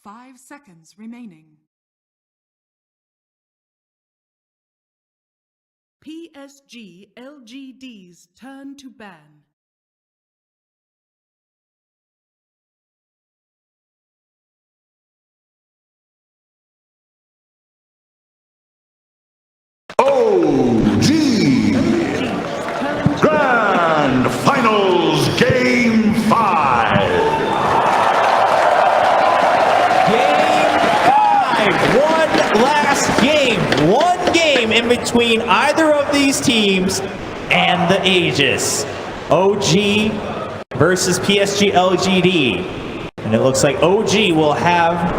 5 seconds remaining. PSG LGD's turn to ban. OG Grand Finals Game 5. Game 5. One last game. One game in between either of these teams and the Aegis. OG versus PSG LGD. And it looks like OG will have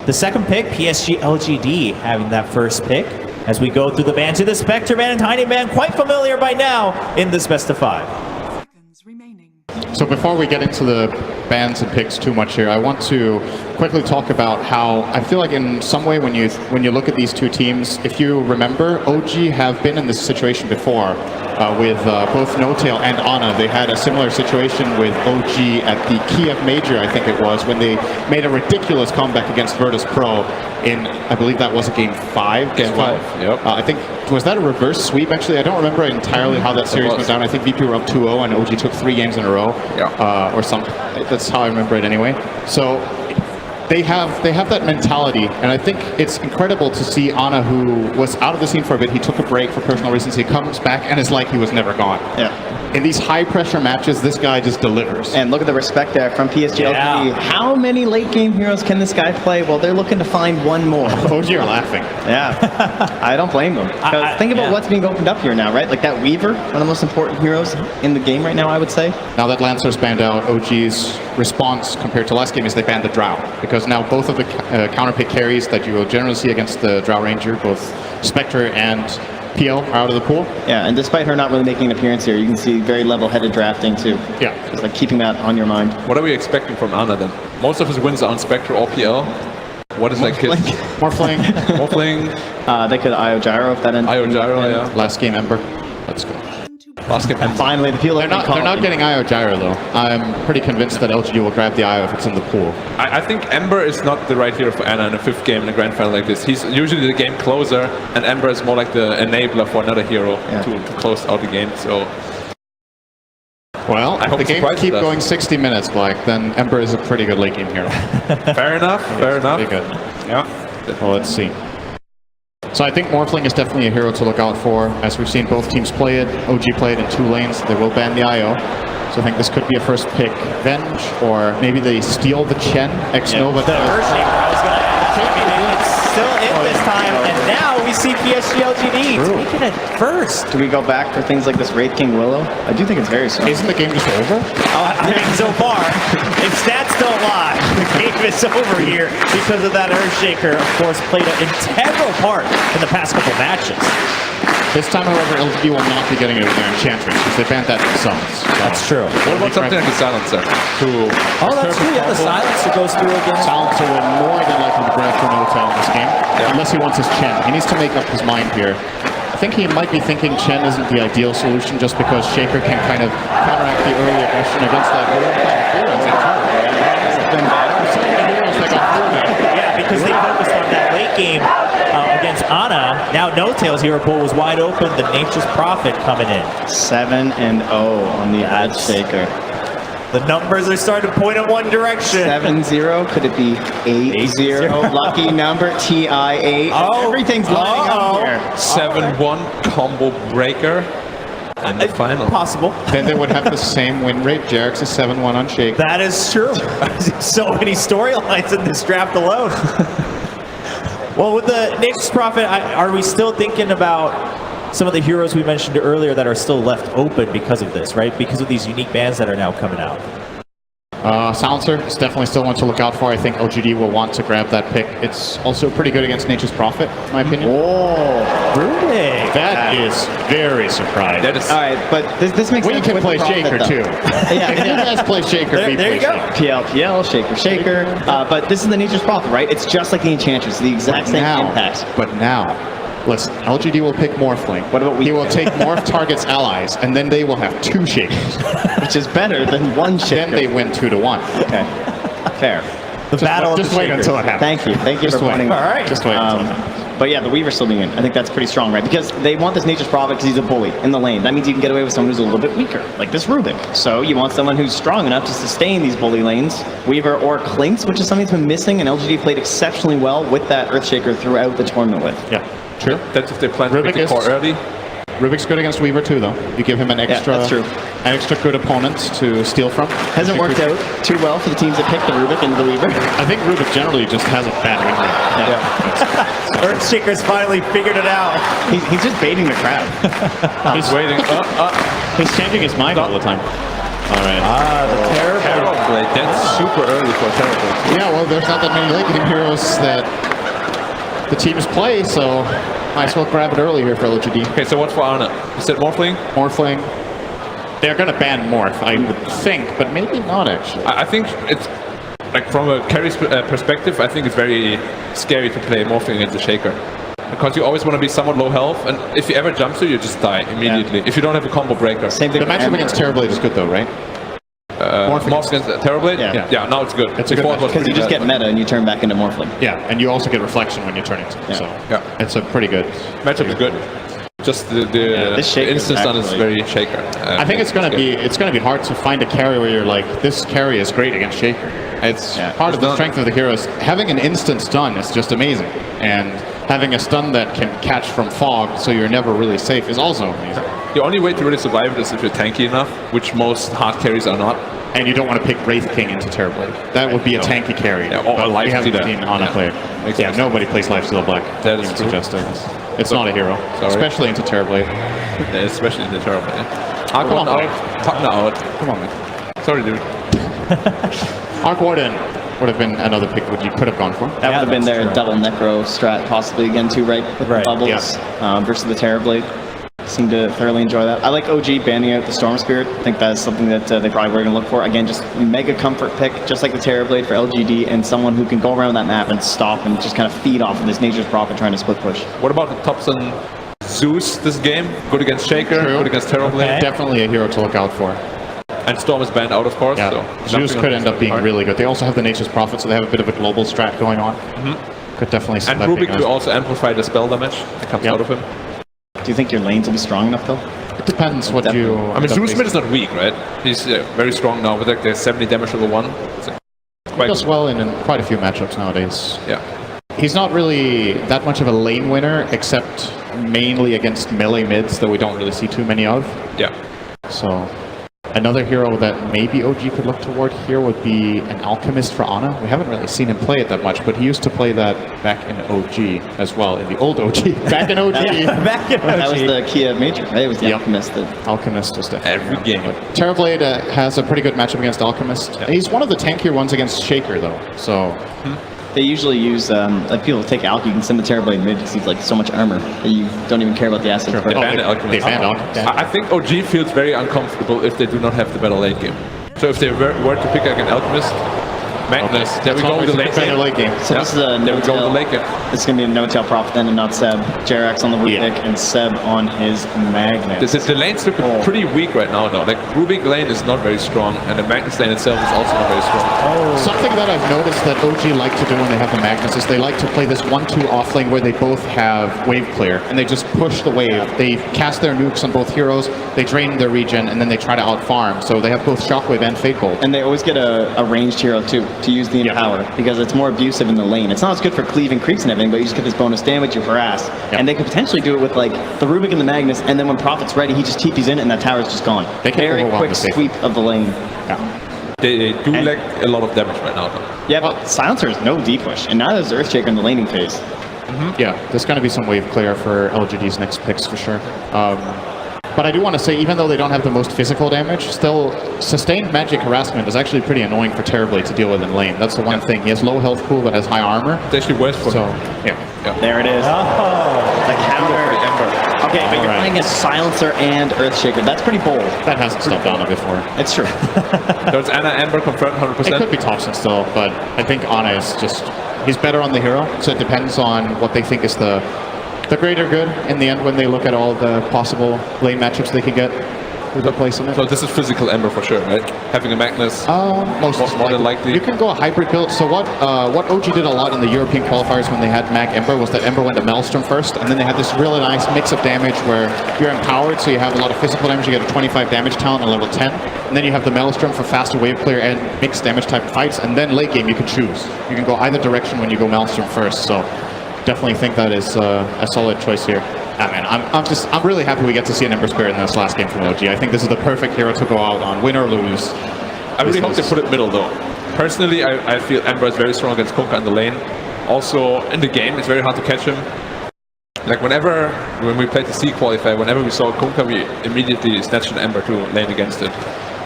the second pick, PSG LGD having that first pick. As we go through the ban to the Spectre ban and Tiny ban, quite familiar by now in this best of 5. Seconds remaining. So before we get into the bans and picks too much here, I want to quickly talk about how I feel like in some way when you look at these two teams, if you remember, OG have been in this situation before with both No-Tail and Ana. They had a similar situation with OG at the Kiev Major, I think it was, when they made a ridiculous comeback against Virtus Pro in, I believe that was a game 5. Game 5, yep. I think, was that a reverse sweep actually? I don't remember entirely how that series went down. I think VP were up 2-0 and OG took 3 games in a row. Yeah. Or something. That's how I remember it anyway. So they have that mentality, and I think it's incredible to see Ana, who was out of the scene for a bit. He took a break for personal reasons. He comes back and it's like he was never gone. Yeah. In these high-pressure matches, this guy just delivers. And look at the respect there from PSG LGD. How many late-game heroes can this guy play? Well, they're looking to find one more. OG are laughing. Yeah, I don't blame them. Think about what's being opened up here now, right? Like that Weaver, one of the most important heroes in the game right now, I would say. Now that Lancer's banned out, OG's response compared to last game is they banned the Drow, because now both of the counterpick carries that you will generally see against the Drow Ranger, both Spectre and PL, are out of the pool. Yeah, and despite her not really making an appearance here, you can see very level-headed drafting too. Yeah. Just like keeping that on your mind. What are we expecting from Ana then? Most of his wins are on Spectre or PL. What is like his... Morphling. Morphling. They could IO Gyro if that ends. IO Gyro, yeah. Last game Ember. Let's go. Last game. And finally, the PL. They're not getting IO Gyro though. I'm pretty convinced that LGD will grab the IO if it's in the pool. I think Ember is not the right hero for Ana in a 5th game in a grand final like this. He's usually the game closer, and Ember is more like the enabler for another hero to close out the game. So. Well, if the game keep going 60 minutes, Black, then Ember is a pretty good late game hero. Fair enough. Fair enough. Pretty good. Yeah. Well, let's see. So I think Morphling is definitely a hero to look out for. As we've seen both teams play it, OG played in 2 lanes. They will ban the IO. So I think this could be a first pick Venge, or maybe they steal the Chen X-Nova. The first name I was going to ask. I mean, it's still in this time, and now we see PSG LGD taking it first. Do we go back for things like this Wraith King Willow? I do think it's very strong. Isn't the game just over? I mean, so far, if stats don't lie, the game is over here because of that Earthshaker, of course, played an integral part in the past couple matches. This time, however, LGD will not be getting it with their Enchantress, because they banned that themselves. That's true. What about something like the Silencer? Oh, that's true. Yeah, the Silencer goes through again. Silencer will more than likely grab for No-Tail in this game, unless he wants his Chen. He needs to make up his mind here. I think he might be thinking Chen isn't the ideal solution, just because Shaker can kind of counteract the early aggression against that Yeah, because they focused on that late game against Ana. Now No-Tail's hero pool was wide open. The Nature's Prophet coming in. 7-0 on the Earthshaker. The numbers are starting to point in one direction. 7-0. Could it be 8-0? Lucky number. TI8. Oh, everything's lining up here. 7-1 combo breaker. And the final. Possible. Then they would have the same win rate. Jarek's is 7-1 on Shake. That is true. So many storylines in this draft alone. Well, with the Nature's Prophet, are we still thinking about some of the heroes we mentioned earlier that are still left open because of this, right? Because of these unique bans that are now coming out. Silencer is definitely still one to look out for. I think LGD will want to grab that pick. It's also pretty good against Nature's Prophet, in my opinion. Oh, really? That is very surprising. That is, all right, but this makes we sense. can play Shaker too. Yeah, if you guys play Shaker, there you go. PL, Shaker. But this is the Nature's Prophet, right? It's just like the Enchantress, the exact same impact. But now, listen, LGD will pick Morphling. What about we? He will take Morph target's allies, and then they will have 2 Shakers. Which is better than 1 Shaker. Then they win 2-1. Okay, fair. The battle of Just the wait Shakers. until it happens. Thank you Just for wait. pointing. All right. Just wait until it happens. But yeah, the Weaver still being in. I think that's pretty strong, right? Because they want this Nature's Prophet because he's a bully in the lane. That means you can get away with someone who's a little bit weaker, like this Rubik. So you want someone who's strong enough to sustain these bully lanes. Weaver or Clinks, which is something that's been missing, and LGD played exceptionally well with that Earthshaker throughout the tournament with. Yeah, true. That's if they plan to make Rubik the core early. Rubik's good against Weaver too, though. You give him an extra, that's true. an extra good opponent to steal from. Hasn't worked out too well for the teams that picked the Rubik and the Weaver. I think Rubik generally just has a bad memory. Earthshaker's finally figured it out. He's just baiting the crowd. He's Waiting. He's changing his mind all the time. All right. The terrible. Terror Blade. That's super early for Terror Blade. Yeah, well, there's not that many late game heroes that the teams play, so might as well grab it early here for LGD. Okay, so what's for Arna? You said Morphling? Morphling. They're going to ban Morph, I would think, but maybe not actually. I think it's like from a carry perspective, I think it's very scary to play Morphling against the Shaker. Because you always want to be somewhat low health, and if you ever jump to, you just die immediately. If you don't have a combo breaker. Same thing. The matchup against Terrorblade is good though, right? Morph against Terrorblade? Yeah. Now it's good. It's a good Before it was Because you pretty just bad. get meta and you turn back into Morphling. Yeah, and you also get reflection when you turn it. So Yeah. it's a pretty good Matchup is good. Just the this Shaker instant stun is actually- very Shaker. I think it's gonna be hard to find a carry where you're like, this carry is great against Shaker. It's part of the strength of the heroes. Having an instant stun is just amazing, and having a stun that can catch from fog, so you're never really safe, is also amazing. The only way to really survive it is if you're tanky enough, which most hard carries are not. And you don't want to pick Wraith King into Terrorblade. That would be a tanky carry. Yeah, or but Life we haven't Stealer. seen Ana Yeah. play it. Makes Yeah, sense. nobody plays Lifesteal Black. That is even true. suggested. It's not a hero, Sorry. especially into Terrorblade. Especially in the Terrorblade. Come on, out. Blade. Partner out. Come on, man. Sorry, dude. Arc Warden would have been another pick what you could have gone for. That would have been their double Necro strat possibly again too, right? With the Right, bubbles versus the Terrorblade. Seem to thoroughly enjoy that. I like OG banning out the Storm Spirit. I think that's something that they probably were going to look for. Again, just mega comfort pick, just like the Terrorblade for LGD, and someone who can go around that map and stop and just kind of feed off of this Nature's Prophet trying to split push. What about the Thompson Zeus this game? Good against Shaker, True. good against Terrorblade. Okay. Definitely a hero to look out for. And Storm is banned out, of course. Yeah, So Zeus jumping could on end up being hard. really good. They also have the Nature's Prophet, so they have a bit of a global strat going on. Could definitely see And that Rubik being could nice. also amplify the spell damage that comes Yep. out of him. Do you think your lanes will be strong enough though? It depends what Definitely. you... I mean, Zeus mid is not weak, right? He's very strong now with like the 70 damage level 1. It's quite does good. well in quite a few matchups nowadays. Yeah. He's not really that much of a lane winner, except mainly against melee mids that we don't really see too many of. Yeah. So another hero that maybe OG could look toward here would be an Alchemist for Ana. We haven't really seen him play it that much, but he used to play that back in OG as well, in the old OG. Back in OG. Back in That was OG. the Kiev Major, right? It was the Yep. Alchemist that Alchemist was definitely Every game. Terrorblade has a pretty good matchup against Alchemist. He's one of the tankier ones against Shaker, though. So they usually use, like people take Alch, you can send the Terrorblade mid because he's like so much armor that you don't even care about the assets. They for it. banned they Alchemist. banned Alchemist. I think OG feels very uncomfortable if they do not have the better late game. So if they were to pick like an Alchemist, Magnus, there we go with the late better game. late game. So this is a There we go with the no-tail. late game. This is going to be a no-tail Prophet then and not Seb. Jerax on the weak Yeah. pick and Seb on his Magnet. The lanes look pretty weak right now, though. Like, Rubik lane is not very strong, and the Magnus lane itself is also not very strong. Something that I've noticed that OG like to do when they have the Magnus is they like to play this 1-2 off lane where they both have wave clear, and they just push the wave. They cast their nukes on both heroes, they drain their regen, and then they try to out-farm. So they have both Shockwave and Fate Bolt. And they always get a ranged hero too to use the Empower because it's more abusive in the lane. It's not as good for cleaving creeps and everything, but you just get this bonus damage, you harass. And they could potentially do it with like the Rubik and the Magnus, and then when Prophet's ready, he just TP's in it and that tower's just gone. They can Very overwhelm quick the safe. sweep of the lane. They do lack a lot of damage right now, though. Yeah, but Silencer is no D-push, and neither is Earthshaker in the laning phase. Yeah, there's going to be some wave clear for LGD's next picks for sure. But I do want to say, even though they don't have the most physical damage, still, sustained magic harassment is actually pretty annoying for Terrorblade to deal with in lane. That's the one thing. He has low health pool but has high armor. It's actually worse for So, him. yeah. There it is. The counter. Okay, but you're Alright. playing a Silencer and Earthshaker. That's pretty bold. That hasn't stopped Ana before. It's true. There's Anna Amber confirmed It could 100%. be Thompson still, but I think Ana is just, he's better on the hero, so it depends on what they think is the greater good in the end when they look at all the possible lane matchups they can get. who they're placing it. So this is physical Ember for sure, right? Having a Magnus. More than likely. You can go a hybrid build. So what OG did a lot in the European qualifiers when they had Mag Ember was that Ember went to Maelstrom first, and then they had this really nice mix of damage where you're empowered, so you have a lot of physical damage. You get a 25 damage talent on level 10, and then you have the Maelstrom for faster wave clear and mixed damage type fights. And then late game you can choose. You can go either direction when you go Maelstrom first. So definitely think that is a solid choice here. Yeah, man, I'm really happy we get to see an Ember Spirit in this last game from OG. I think this is the perfect hero to go out on, win or lose. I really hope they put it middle though. Personally, I feel Ember is very strong against Kunkka in the lane. Also, in the game, it's very hard to catch him. Like when we played the C qualifier, whenever we saw Kunkka, we immediately snatched an Ember to lane against it.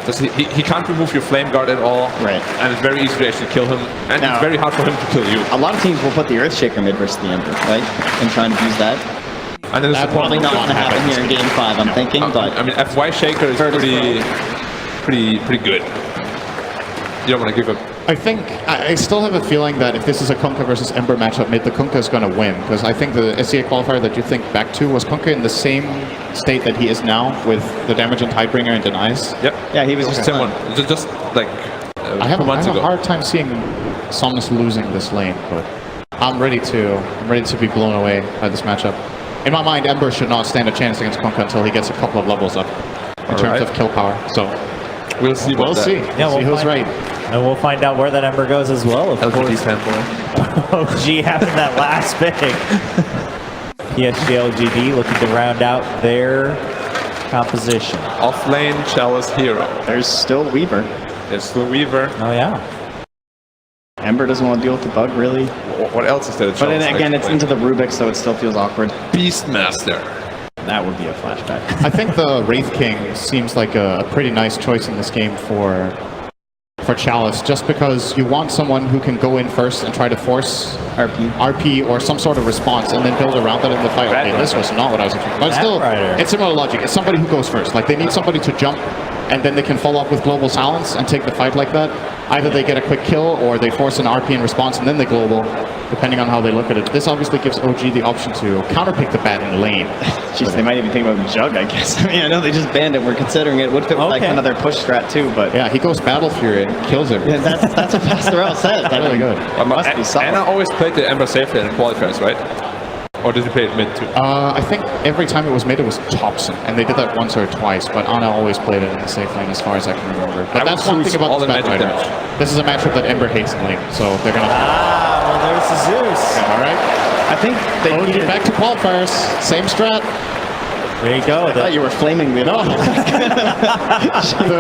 Because he can't remove your flame guard at all. Right. And it's very easy to actually kill him. And it's very hard for him to kill you. A lot of teams will put the Earthshaker mid versus the Ember, right? And trying to use that. And then That's probably not going to happen here in Game 5, I'm thinking, but... I mean, FY Shaker is pretty good. You don't want to give up. I still have a feeling that if this is a Kunkka versus Ember matchup mid, the Kunkka is going to win. Because I think the SCA qualifier that you think back to, was Kunkka in the same state that he is now with the damage on Tidebringer and denies? Yep. Yeah, he was just same one. Just like I have a hard time seeing Somnus losing this lane, but I'm ready to be blown away by this matchup. In my mind, Ember should not stand a chance against Kunkka until he gets a couple of levels up in terms of kill power. So we'll see. We'll see. Yeah, we'll see who's right. And we'll find out where that Ember goes as well, of LGD course. OG having that last pick. PSG LGD looking to round out their composition. Off lane, Chalice hero. There's still Weaver. There's still Weaver. Oh yeah. Ember doesn't want to deal with the bug, really. What else is there? But then again, it's into the Rubik, so it still feels awkward. Beastmaster. That would be a flashback. I think the Wraith King seems like a pretty nice choice in this game for Chalice, just because you want someone who can go in first and try to force RP or some sort of response and then build around that in the fight. Okay, this was not what I was expecting. But still, it's similar logic. It's somebody who goes first. Like, they need somebody to jump and then they can follow up with global silence and take the fight like that. Either they get a quick kill or they force an RP in response and then they global, depending on how they look at it. This obviously gives OG the option to counterpick the bat in the lane. Jeez, they might even think about Jug, I guess. I mean, I know they just banned it. We're considering it. Would fit with like another push strat too, but... Yeah, he goes Battle Fury and kills him. Yeah, that's a faster out set. That's really good. Must be solid. Anna always played the Ember safely in qualifiers, right? Or did he play it mid too? I think every time it was mid, it was Thompson, and they did that once or twice, but Anna always played it in the safe lane as far as I can remember. But that's one thing about this matchup. This is a matchup that Ember hates in lane, so they're going to... well, there's the Zeus. Yeah, all right. I think they get back to qualifiers. Same strat. There you go. I thought you were flaming me. No. The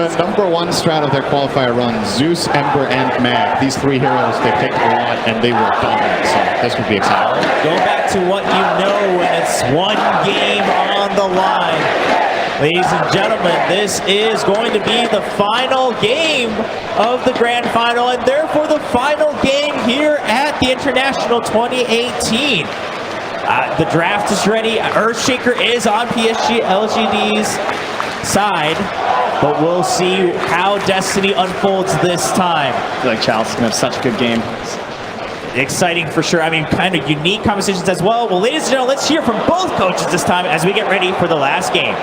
#1 strat of their qualifier run, Zeus, Ember, and Mag. These three heroes, they picked a lot, and they were dominant, so this would be exciting. Go back to what you know when it's one game on the line. Ladies and gentlemen, this is going to be the final game of the grand final, and therefore the final game here at the International 2018. The draft is ready. Earthshaker is on PSG LGD's side, but we'll see how Destiny unfolds this time. I feel like Chalice is going to have such a good game. Exciting for sure. I mean, kind of unique conversations as well. Well, ladies and gentlemen, let's hear from both coaches this time as we get ready for the last game.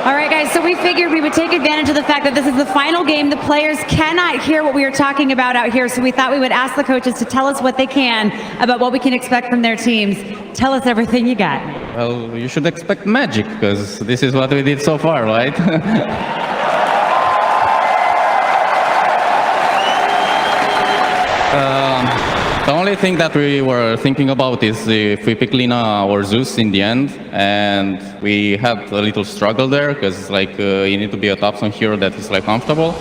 All right, guys, so we figured we would take advantage of the fact that this is the final game. The players cannot hear what we are talking about out here, so we thought we would ask the coaches to tell us what they can about what we can expect from their teams. Tell us everything you got. Well, you should expect magic, because this is what we did so far, right? The only thing that we were thinking about is if we pick Lina or Zeus in the end, and we had a little struggle there, because like you need to be a top zone hero that is like comfortable.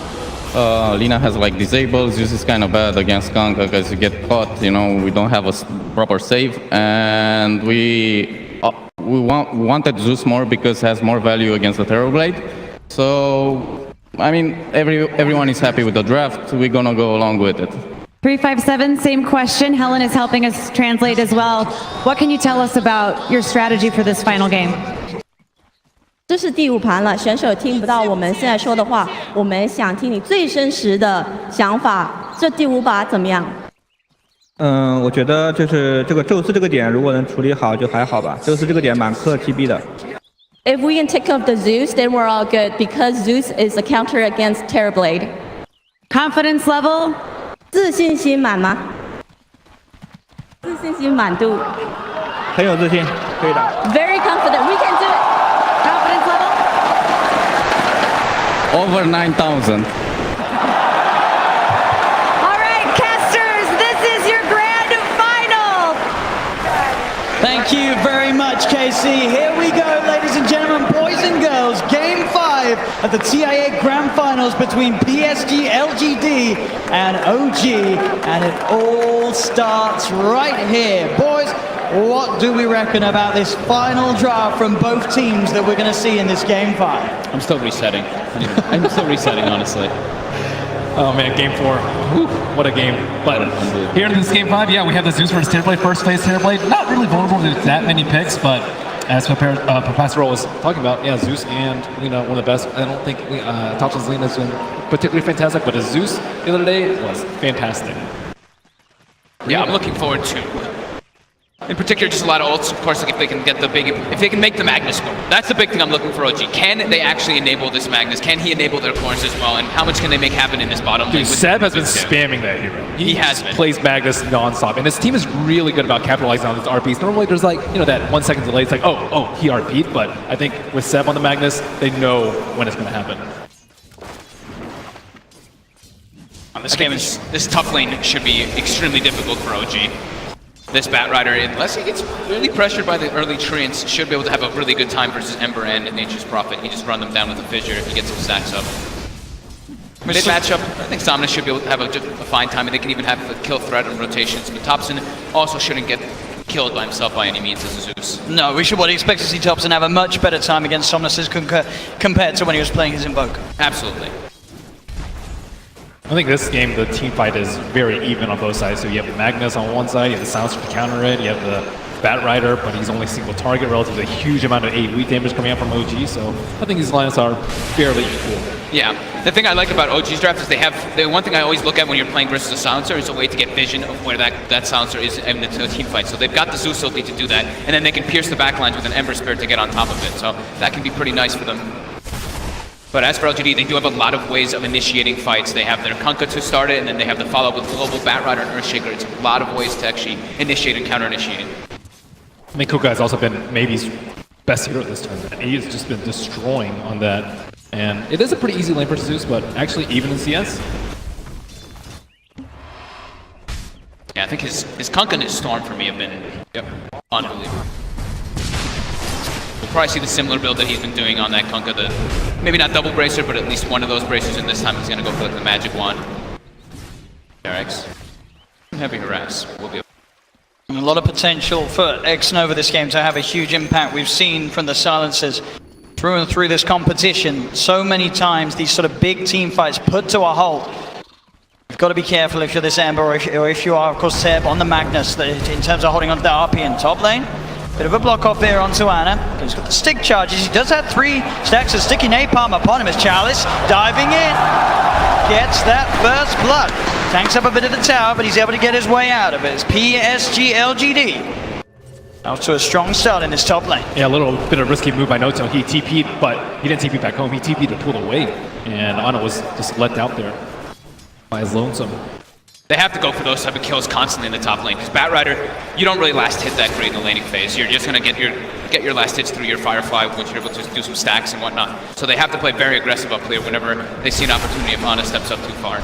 Lina has like disabled, Zeus is kind of bad against Kunkka because you get caught, you know, we don't have a proper save, and we wanted Zeus more because it has more value against the Terrorblade. So, I mean, everyone is happy with the draft, we're gonna go along with it. 357, same question. Helen is helping us translate as well. What can you tell us about your strategy for this final game? 这是第5盘了，选手听不到我们现在说的话，我们想听你最真实的想法。这第5把怎么样？我觉得就是这个宙斯这个点，如果能处理好就还好吧。宙斯这个点蛮克 TB 的。If we can take off the Zeus, then we're all good because Zeus is a counter against Terrorblade. Confidence level? 自信心满吗？自信心满度。很有自信，可以打。Very confident. We can do it. Confidence level? Over 9,000. All right, casters, this is your grand final. Thank you very much, KC. Here we go, ladies and gentlemen, boys and girls. Game 5 of the TIA Grand Finals between PSG LGD and OG. And it all starts right here. Boys, what do we reckon about this final draft from both teams that we're going to see in this Game 5? I'm still resetting. I'm still resetting, honestly. Oh man, Game 4. Whew, what a game. But here in this Game 5, yeah, we have the Zeus versus Terrorblade, first phase Terrorblade. Not really vulnerable to that many picks, but as Professor was talking about, yeah, Zeus and Lina, one of the best. I don't think Thompson's Lina has been particularly fantastic, but his Zeus the other day was fantastic. Yeah, I'm looking forward to, in particular, just a lot of ults. Of course, like if they can get the big, if they can make the Magnus go. That's the big thing I'm looking for, OG. Can they actually enable this Magnus? Can he enable their cores as well? And how much can they make happen in this bottom lane? Dude, Seb has been spamming that hero. He has been. Plays Magnus nonstop, and his team is really good about capitalizing on his RPs. Normally, there's like, you know, that 1 second delay. It's like, oh, he RP'd, but I think with Seb on the Magnus, they know when it's going to happen. This game is, this top lane should be extremely difficult for OG. This Batrider, unless he gets really pressured by the early treants, should be able to have a really good time versus Ember and Nature's Prophet. He just run them down with a fissure if he gets some stacks up. Mid matchup, I think Somnus should be able to have a fine time, and they can even have a kill threat and rotations. But Thompson also shouldn't get killed by himself by any means as a Zeus. No, we should expect to see Thompson have a much better time against Somnus compared to when he was playing his Invoker. Absolutely. I think this game, the team fight is very even on both sides. So you have the Magnus on one side, you have the Silencer to counter it, you have the Batrider, but he's only single target relative to a huge amount of AoE damage coming out from OG. So I think these lineups are fairly equal. Yeah, the thing I like about OG's draft is they have, the one thing I always look at when you're playing versus a Silencer is a way to get vision of where that Silencer is in the team fight. So they've got the Zeus ulti to do that, and then they can pierce the backlines with an Ember Spirit to get on top of it. So that can be pretty nice for them. But as for LGD, they do have a lot of ways of initiating fights. They have their Kunkka to start it, and then they have the follow-up with Global, Batrider, and Earthshaker. It's a lot of ways to actually initiate and counter-initiate. I think Kunkka has also been maybe his best hero this tournament. He has just been destroying on that. And it is a pretty easy lane for Zeus, but actually even in CS. Yeah, I think his Kunkka and his Storm for me have been unbelievable. We'll probably see the similar build that he's been doing on that Kunkka. Maybe not double bracer, but at least one of those bracers, and this time he's going to go for like the magic wand. RX. Heavy harass. Will be a lot of potential for Xnova this game to have a huge impact. We've seen from the Silencers through and through this competition so many times these sort of big team fights put to a halt. You've got to be careful if you're this Ember or if you are, of course, Seb on the Magnus in terms of holding on to the RP in top lane. Bit of a block off here onto Ana. He's got the stick charges. He does have 3 stacks of sticky napalm upon him as Chalice diving in. Gets that first blood. Tanks up a bit of the tower, but he's able to get his way out of it. It's PSG LGD. Out to a strong start in this top lane. Yeah, a little bit of a risky move by Noto. He TP'd, but he didn't TP back home. He TP'd to pull away. And Ana was just let out there by his lonesome. They have to go for those type of kills constantly in the top lane, because Batrider, you don't really last hit that great in the laning phase. You're just going to get your last hits through your Firefly once you're able to do some stacks and whatnot. So they have to play very aggressive up clear whenever they see an opportunity if Ana steps up too far.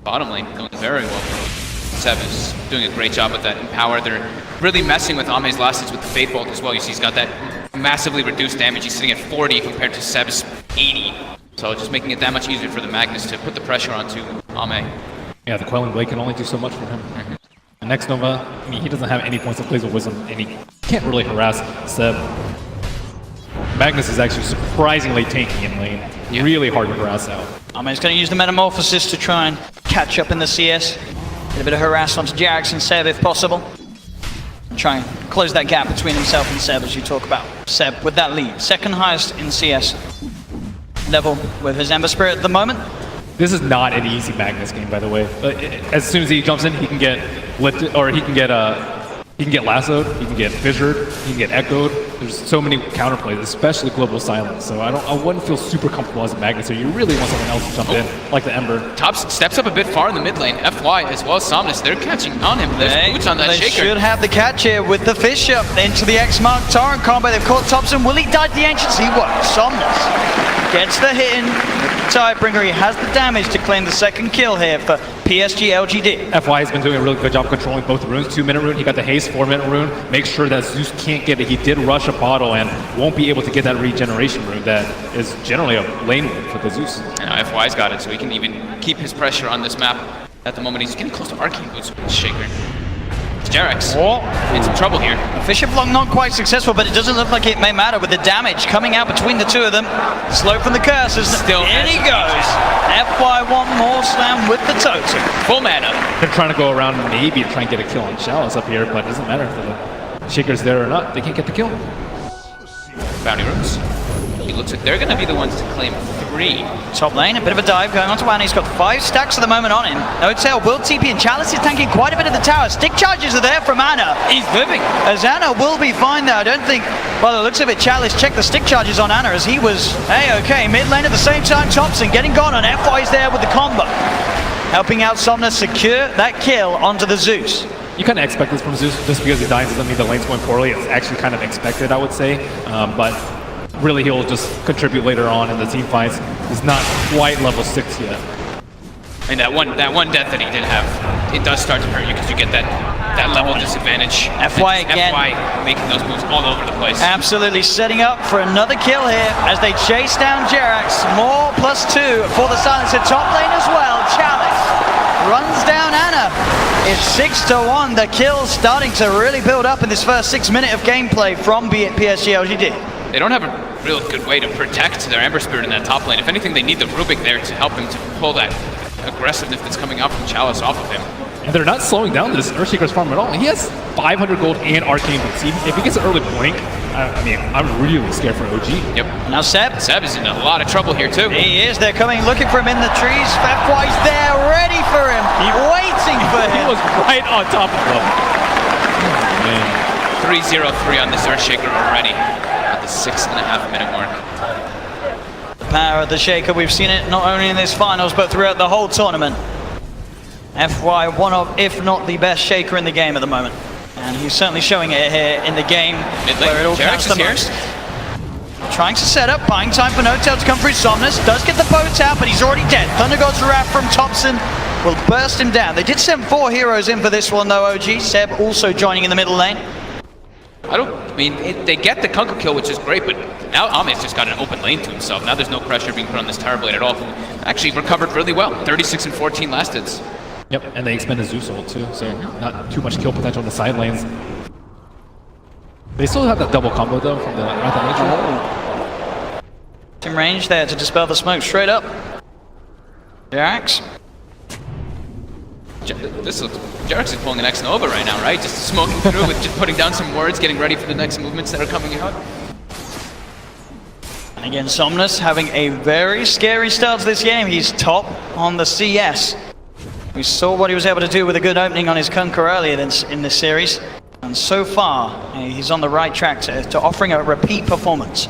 Bottom lane going very well. Seb is doing a great job with that Empower. They're really messing with Ame's last hits with the Fate Bolt as well. You see he's got that massively reduced damage. He's sitting at 40 compared to Seb's 80. So just making it that much easier for the Magnus to put the pressure onto Ame. Yeah, the Quelling Blade can only do so much for him. And Xnova, I mean, he doesn't have any points of Blaze of Wisdom, and he can't really harass Seb. Magnus is actually surprisingly tanky in lane. Yeah. Really hard to harass out. Ame's going to use the Metamorphosis to try and catch up in the CS. Get a bit of harass onto Jax and Seb if possible. And try and close that gap between himself and Seb as you talk about. Seb with that lead. Second highest in CS level with his Ember Spirit at the moment. This is not an easy Magnus game, by the way. As soon as he jumps in, he can get lifted, or he can get He can get lassoed, he can get fissured, he can get echoed. There's so many counterplays, especially global silence. So I wouldn't feel super comfortable as a Magnus here. You really want someone else to jump in, like the Ember. Tops steps up a bit far in the mid lane. FY as well as Somnus, they're catching on him. There's boots on that They shaker. should have the catch here with the fish up into the X-Mark Torrent combo. They've caught Thompson. Will he die to the Ancients? He won't. Somnus gets the hit in. Tidebringer, he has the damage to claim the second kill here for PSG LGD. FY has been doing a really good job controlling both runes. 2-minute rune, he got the haste, 4-minute rune. Make sure that Zeus can't get it. He did rush a bottle and won't be able to get that regeneration rune that is generally a lane rune for the Zeus. And FY's got it, so he can even keep his pressure on this map. At the moment, he's getting close to Arcane Boots with the shaker. Jerax in some trouble here. Fisher block not quite successful, but it doesn't look like it may matter with the damage coming out between the two of them. Slow from the curses. Still in he goes. FY one more slam with the totem. Full mana. They're trying to go around maybe to try and get a kill on Chalice up here, but it doesn't matter if the shaker's there or not. They can't get the kill. Bounty runes. He looks like they're going to be the ones to claim 3. Top lane, a bit of a dive going on to Anna. He's got 5 stacks at the moment on him. No tail, will TP, and Chalice is tanking quite a bit of the tower. Stick charges are there from Anna. He's moving. As Anna will be fine there. I don't think, by the looks of it, Chalice checked the stick charges on Anna as he was A-okay. Mid lane at the same time, Thompson getting gone, and FY's there with the combo. Helping out Somnus secure that kill onto the Zeus. You kind of expect this from Zeus, just because he dies doesn't mean the lane's going poorly. It's actually kind of expected, I would say. But really, he'll just contribute later on in the team fights. He's not quite level 6 yet. And that one death that he did have, it does start to hurt you because you get that level disadvantage. FY again. FY making those moves all over the place. Absolutely setting up for another kill here as they chase down Jerax. More +2 for the Silencer. Top lane as well. Chalice runs down Anna. It's 6-1. The kill's starting to really build up in this first 6 minutes of gameplay from PSG LGD. They don't have a real good way to protect their Ember Spirit in that top lane. If anything, they need the Rubik there to help him to pull that aggressiveness that's coming out from Chalice off of him. And they're not slowing down this Earthshaker's farm at all. He has 500 gold and Arcane Boots. If he gets an early blink, I mean, I'm really scared for OG. Yep. Now Seb. Seb is in a lot of trouble here too. He is. They're coming, looking for him in the trees. FY's there, ready for him. Waiting for him. He was right on top of him. Oh, man. 3-0-3 on this Earthshaker already at the 6.5 minute mark. The power of the Shaker, we've seen it not only in this finals, but throughout the whole tournament. FY, one of, if not the best Shaker in the game at the moment. And he's certainly showing it here in the game where it all counts the most. Trying to set up, buying time for No Tail to come through. Somnus does get the boat out, but he's already dead. Thunder God's Wrath from Thompson will burst him down. They did send 4 heroes in for this one though, OG. Seb also joining in the middle lane. They get the Kunko kill, which is great, but now Ame's just got an open lane to himself. Now there's no pressure being put on this Tower Blade at all. Actually recovered really well. 36 and 14 last hits. Yep, and they expended Zeus ult too, so not too much kill potential on the side lanes. They still have that double combo though from the Wrath of Nature. In range there to dispel the smoke straight up. Jerax. Jerax is pulling an X Nova right now, right? Just smoking through with just putting down some words, getting ready for the next movements that are coming out. And again, Somnus having a very scary start to this game. He's top on the CS. We saw what he was able to do with a good opening on his Kunko earlier in this series. And so far, he's on the right track to offering a repeat performance.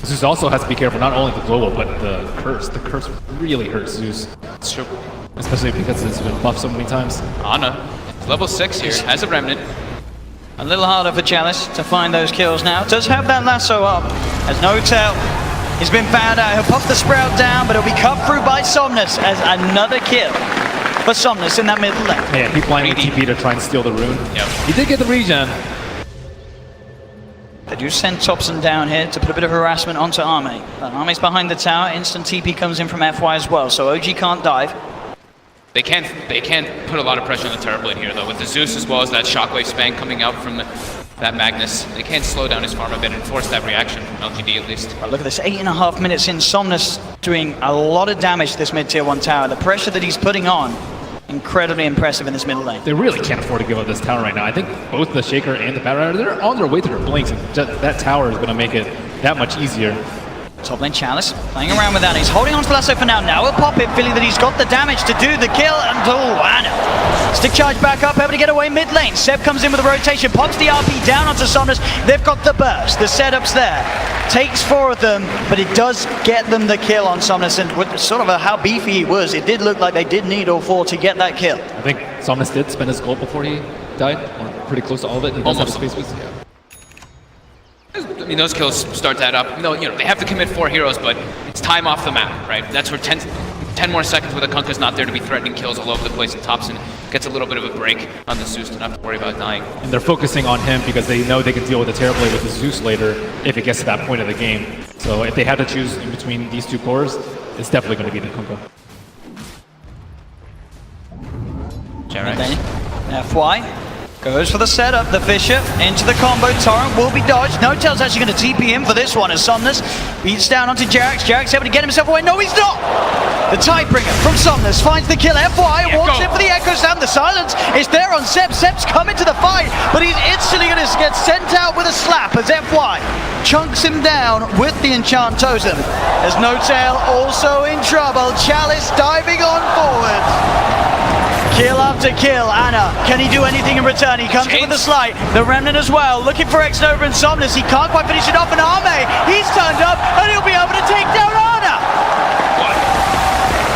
Zeus also has to be careful, not only the global, but the curse. The curse really hurts Zeus. It's true. Especially because it's been buffed so many times. Anna, level 6 here, has a Remnant. A little harder for Chalice to find those kills now. Does have that lasso up. Has No Tail. He's been found out. He'll pop the Sprout down, but it'll be cut through by Somnus as another kill for Somnus in that middle lane. Yeah, he blinded TP to try and steal the rune. Yep. He did get the regen. They do send Thompson down here to put a bit of harassment onto Ame. But Ame's behind the tower. Instant TP comes in from FY as well, so OG can't dive. They can't put a lot of pressure on the Tower Blade here though, with the Zeus as well as that Shockwave spam coming out from that Magnus. They can't slow down his farm a bit and force that reaction from LGD at least. But look at this, 8.5 minutes in. Somnus doing a lot of damage to this mid-tier 1 tower. The pressure that he's putting on, incredibly impressive in this middle lane. They really can't afford to give up this tower right now. I think both the Shaker and the Battle Rider, they're on their way to their blinks, and that tower is going to make it that much easier. Top lane Chalice playing around with that. He's holding on to the lasso for now. Now he'll pop it, feeling that he's got the damage to do the kill. And Ana. Stick charge back up, able to get away mid lane. Seb comes in with a rotation, pops the RP down onto Somnus. They've got the burst. The setup's there. Takes 4 of them, but it does get them the kill on Somnus. And with sort of how beefy he was, it did look like they did need all 4 to get that kill. I think Somnus did spend his gold before he died, or pretty close to all of it. He does have a space boost. Yeah. I mean, those kills start that up. No, you know, they have to commit 4 heroes, but it's time off the map, right? That's where 10 more seconds where the Kunkka's not there to be threatening kills all over the place, and Thompson gets a little bit of a break on the Zeus to not have to worry about dying. And they're focusing on him because they know they can deal with the Terrorblade with the Zeus later if it gets to that point of the game. So if they had to choose in between these 2 cores, it's definitely going to be the Kunkka. FY goes for the setup. The Fisher into the combo. Torrent will be dodged. No-Tail's actually going to TP him for this one as Somnus beats down onto Jerax. Jerax able to get himself away. No, he's not! The Tidebringer from Somnus finds the kill. FY walks in for the Echo Slam. The silence is there on Seb. Seb's coming to the fight, but he's instantly going to get sent out with a slap as FY chunks him down with the Enchant Totem. As No-Tail also in trouble. Chalice diving on forward. Kill after kill. Ana, can he do anything in return? He comes in with the Slight. The Remnant as well, looking for X-Nova and Somnus. He can't quite finish it off, and Arme, he's turned up, and he'll be able to take down Ana!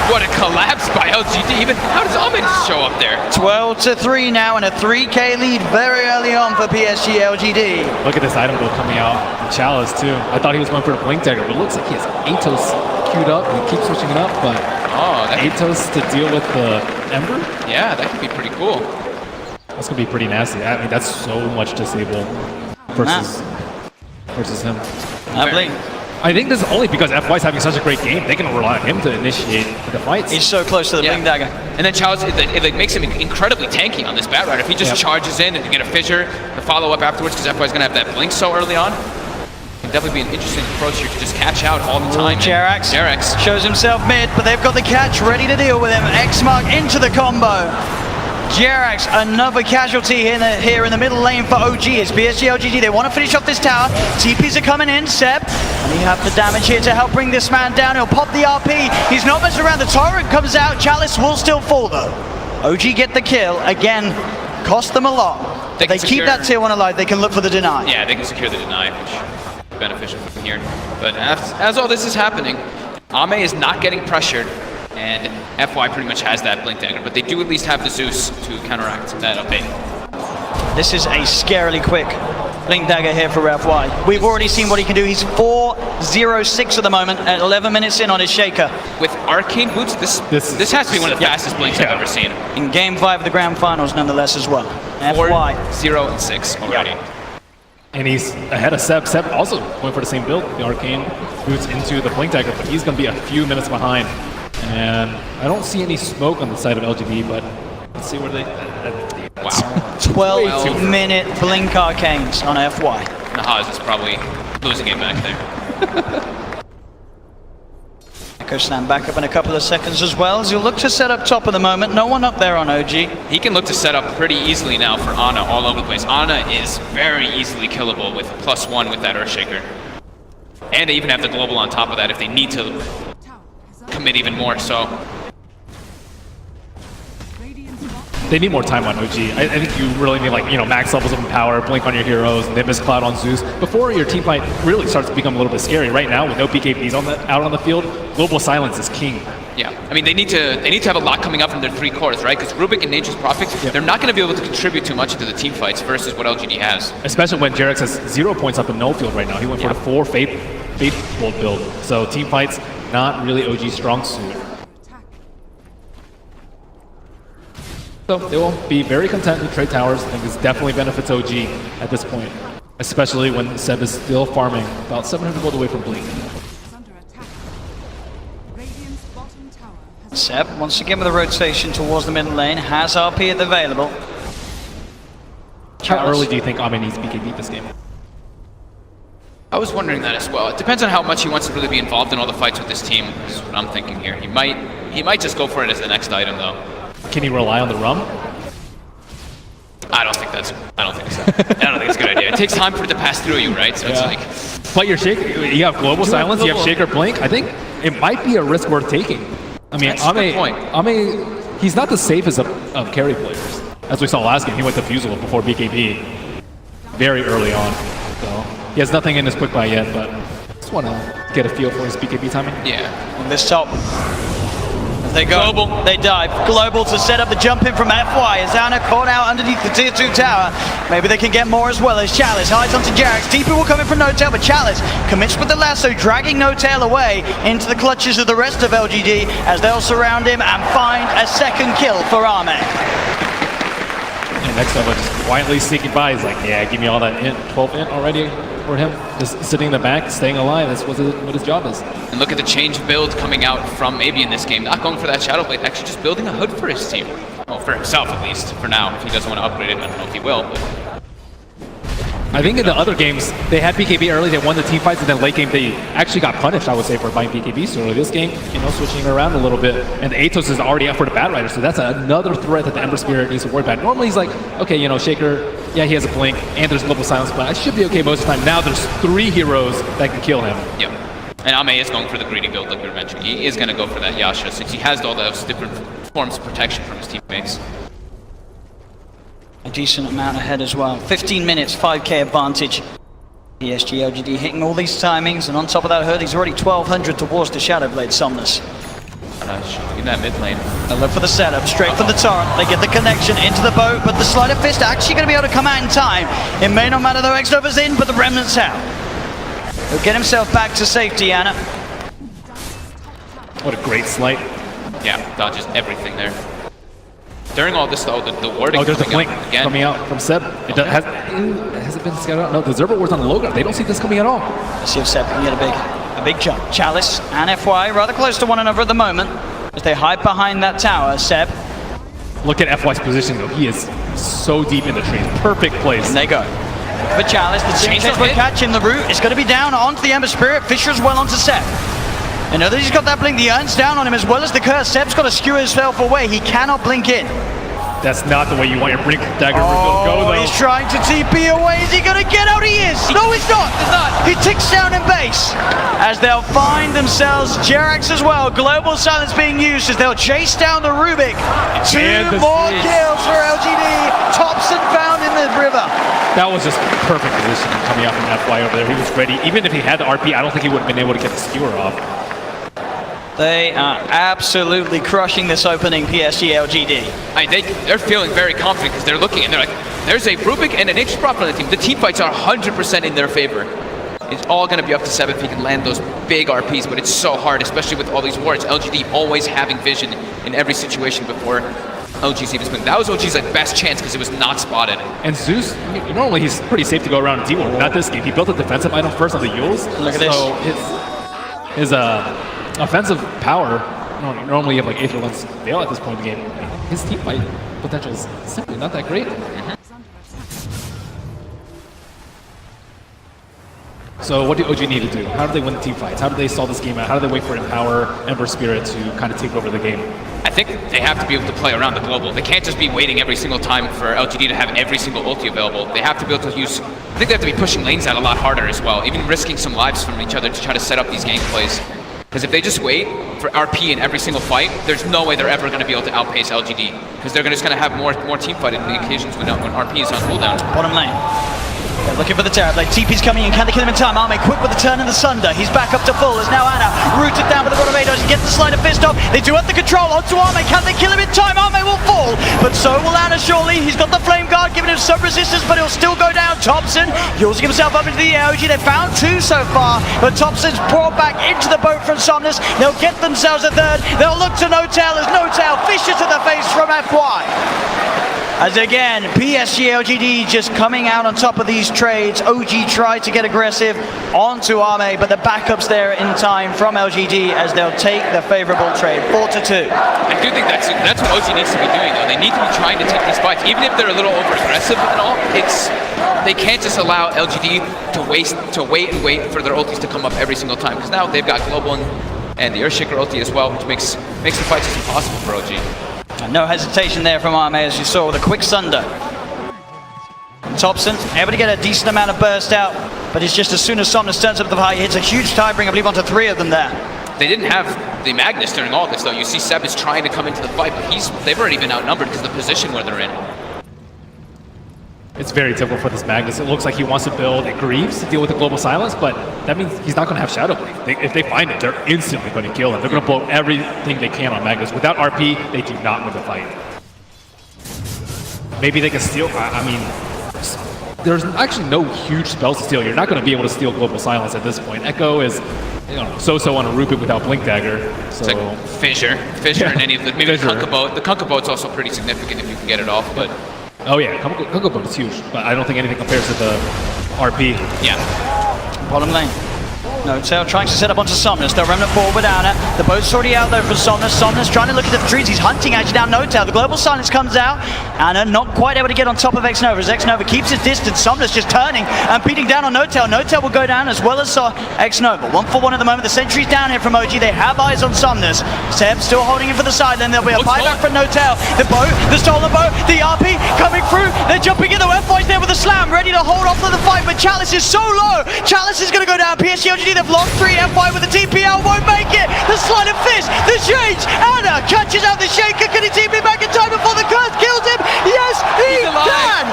What a collapse by LGD. Even how does Arme just show up there? 12-3 now, and a 3K lead very early on for PSG LGD. Look at this item build coming out. Chalice too. I thought he was going for the Blink Dagger, but it looks like he has Atos queued up. He keeps switching it up, but Atos to deal with the Ember? Yeah, that could be pretty cool. That's going to be pretty nasty. I mean, that's so much disable versus him. I think this is only because FY's having such a great game. They can rely on him to initiate the fights. He's so close to the Blink Dagger. And then Chalice, it makes him incredibly tanky on this Bat Rider. If he just charges in and you get a fissure, the follow-up afterwards, because FY's going to have that Blink so early on. It can definitely be an interesting approach here to just catch out all the time. Jerax shows himself mid, but they've got the catch ready to deal with him. X-Mark into the combo. Jerax, another casualty here in the middle lane for OG. It's PSG LGD. They want to finish off this tower. TPs are coming in. Seb, and he have the damage here to help bring this man down. He'll pop the RP. He's not messing around. The Torrent comes out. Chalice will still fall though. OG get the kill. Again, cost them a lot. If they keep that tier 1 alive, they can look for the deny. Yeah, they can secure the deny, which is beneficial from here. But as all this is happening, Ame is not getting pressured. And FY pretty much has that Blink Dagger, but they do at least have the Zeus to counteract that update. This is a scarily quick Blink Dagger here for FY. We've already seen what he can do. He's 4-0-6 at the moment, at 11 minutes in on his Shaker. With Arcane Boots, this has to be one of the fastest Blinks I've ever seen. In Game 5 of the Grand Finals, nonetheless, as well. FY 4-0-6 already. And he's ahead of Seb. Seb also going for the same build, the Arcane Boots into the Blink Dagger, but he's going to be a few minutes behind. And I don't see any smoke on the side of LGD, but let's see where they... Wow. 12-minute Blink Arcanes on FY. Nahaz is probably losing it back there. Echo Slam back up in a couple of seconds as well, as he'll look to set up top at the moment. No one up there on OG. He can look to set up pretty easily now for Ana all over the place. Ana is very easily killable with +1 with that Earthshaker. And they even have the global on top of that if they need to commit even more, so. They need more time on OG. I think you really need, like, max levels of power, blink on your heroes, Nimbus Cloud on Zeus, before your team fight really starts to become a little bit scary. Right now, with no PKPs out on the field, global silence is king. Yeah, I mean, they need to have a lot coming up from their 3 cores, right? Because Rubik and Nature's Prophet, they're not going to be able to contribute too much into the team fights versus what LGD has. Especially when Jerax has 0 points up in no field right now. He went for the 4 Fate Bolt build. So team fights, not really OG's strong suit. So they will be very content to trade towers. I think this definitely benefits OG at this point, especially when Seb is still farming about 700 gold away from Blink. Seb, once again with a rotation towards the middle lane, has RP available. How early do you think Ame needs BKB this game? I was wondering that as well. It depends on how much he wants to really be involved in all the fights with this team. Is what I'm thinking here. He might just go for it as the next item though. Can he rely on the rum? I don't think so. I don't think it's a good idea. It takes time for it to pass through you, right? So it's like despite your Shaker, you have Global Silence, you have Shaker Blink. I think it might be a risk worth taking. I mean, Ame, he's not the safest of carry players. As we saw last game, he went to Fusel before BKB very early on. So he has nothing in his quick buy yet, but just want to get a feel for his BKB timing. Yeah. On this top. They go. Global. They dive. Global to set up the jump in from FY. As Anna caught out underneath the tier 2 tower. Maybe they can get more as well as Chalice hides onto Jax. TP will come in from No-Tail, but Chalice commits with the lasso, dragging No-Tail away into the clutches of the rest of LGD as they'll surround him and find a second kill for Ame. And next up, just quietly sneaking by. He's like, yeah, give me all that int, 12 int already for him. Just sitting in the back, staying alive. That's what his job is. And look at the change build coming out from maybe in this game. Not going for that Shadow Blade, actually just building a hood for his team. Well, for himself at least, for now. If he doesn't want to upgrade it, I don't know if he will. But I think in the other games, they had BKB early, they won the team fights, and then late game, they actually got punished, I would say, for buying BKB so early. This game, switching it around a little bit, and Atos is already out for the Bad Rider, so that's another threat that the Ember Spirit needs to worry about. Normally, he's like, okay, Shaker, yeah, he has a blink, and there's Global Silence, but I should be okay most of the time. Now there's 3 heroes that can kill him. Yep. And Ame is going for the greedy build, like you were mentioning. He is going to go for that Yasha, since he has all those different forms of protection from his teammates. A decent amount ahead as well. 15 minutes, 5k advantage. PSG LGD hitting all these timings, and on top of that hood, he's already 1200 towards the Shadow Blade Somnus. In that mid lane. They look for the setup, straight from the torrent. They get the connection into the boat, but the Sleight of Fist actually going to be able to come out in time. It may not matter though, X-Nova's in, but the Remnant's out. He'll get himself back to safety, Anna. What a great sleight. Yeah, dodges everything there. During all this though, the warding there's a blink again. coming out from Seb. Has it been scouted out? No, the Zerber ward's on the low ground. They don't see this coming at all. Let's see if Seb can get a big jump. Chalice and FY rather close to one another at the moment as they hide behind that tower. Seb. Look at FY's position though. He is so deep in the tree. Perfect place. And they go. For Chalice, the change will catch him. The root is going to be down onto the Ember Spirit. Fisher as well onto Seb. And now that he's got that blink, the Urn's down on him as well as the curse. Seb's got to skewer himself away. He cannot blink in. That's not the way you want your blink dagger to go though. He's trying to TP away. Is he going to get out? He is. No, he's not. He ticks down in base as they'll find themselves Jerax as well. Global Silence being used as they'll chase down the Rubik. 2 more kills for LGD. Thompson found in the river. That was just perfect position coming out from FY over there. He was ready. Even if he had the RP, I don't think he would have been able to get the skewer off. They are absolutely crushing this opening PSG LGD. They're feeling very confident because they're looking and they're like, there's a Rubik and an H-Prop on the team. The team fights are 100% in their favor. It's all going to be up to Seb if he can land those big RPs, but it's so hard, especially with all these wards. LGD always having vision in every situation before OG's even spin. That was OG's best chance because it was not spotted. And Zeus, normally he's pretty safe to go around and D-ward, but not this game. He built a defensive item first on the Yules. Look at this. His offensive power, normally you have Aether Lens fail at this point in the game. His team fight potential is simply not that great. So what do OG need to do? How do they win the team fights? How do they solve this game out? How do they wait for Empower, Ember Spirit to kind of take over the game? I think they have to be able to play around the global. They can't just be waiting every single time for LGD to have every single ulti available. They have to be able to use, I think they have to be pushing lanes out a lot harder as well, even risking some lives from each other to try to set up these gameplays. Because if they just wait for RP in every single fight, there's no way they're ever going to be able to outpace LGD. Because they're just going to have more team fight in the occasions when RP is on cooldown. Bottom lane. They're looking for the Terror Blade. TP's coming in. Can they kill him in time? Ame quick with the turn and the Sunder. He's back up to full as now Anna rooted down with the Rotovados. He gets the Sleight of Fist off. They do have the control onto Ame. Can they kill him in time? Ame will fall. But so will Anna surely. He's got the Flame Guard giving him some resistance, but he'll still go down. Thompson using himself up into the air. They found 2 so far, but Thompson's brought back into the boat from Somnus. They'll get themselves a third. They'll look to No-Tail as No-Tail fishes to the face from FY. As again, PSG LGD just coming out on top of these trades. OG tried to get aggressive onto Ame, but the backup's there in time from LGD as they'll take the favorable trade, 4-2. I do think that's what OG needs to be doing though. They need to be trying to take these fights, even if they're a little over aggressive and all. They can't just allow LGD to wait and wait for their ultis to come up every single time, because now they've got Global and the Earthshaker ulti as well, which makes the fights just impossible for OG. No hesitation there from Ame, as you saw, with a quick Sunder. Thompson able to get a decent amount of burst out. but it's just as soon as Somnus turns up the fight, he hits a huge tie-bring, I believe, onto 3 of them there. They didn't have the Magnus during all this, though. You see Seb is trying to come into the fight, but they've already been outnumbered because of the position where they're in. It's very typical for this Magnus. It looks like he wants to build a Greaves to deal with the global silence, but that means he's not going to have Shadow Blade. If they find it, they're instantly going to kill him. They're going to blow everything they can on Magnus. Without RP, they do not win the fight. Maybe they can steal. I mean, there's actually no huge spells to steal. You're not going to be able to steal global silence at this point. Echo is, you know, so-so on a Rupit without Blink Dagger. So it's like Fissure and any of the maybe the Kunkka Boat. The Kunkka Boat's also pretty significant if you can get it off, but. Oh yeah, Kunkka Boat is huge, but I don't think anything compares to the RP. Yeah. Bottom lane. N0tail trying to set up onto Somnus. They'll Remnant forward with Ana. The boat's already out there for Somnus. Somnus trying to look at the trees. He's hunting actually down N0tail. The global silence comes out. Ana not quite able to get on top of X-Nova. As X-Nova keeps his distance, Somnus just turning and beating down on N0tail. N0tail will go down as well as X-Nova. 1-for-1 at the moment. The sentry's down here from OG. They have eyes on Somnus. Seb still holding him for the side. Then there'll be a buyback from N0tail. The boat, the stolen boat, the RP coming through. They're jumping in. The F-Boys there with a slam, ready to hold off to the fight, but Chalice is so low. Chalice is going to go down. PSG LGD, they've lost 3. F5 with the TPL, won't make it. The sleight of fist, the change. Ana catches out the shaker. Can he TP back in time before the curse kills him? Yes, he can.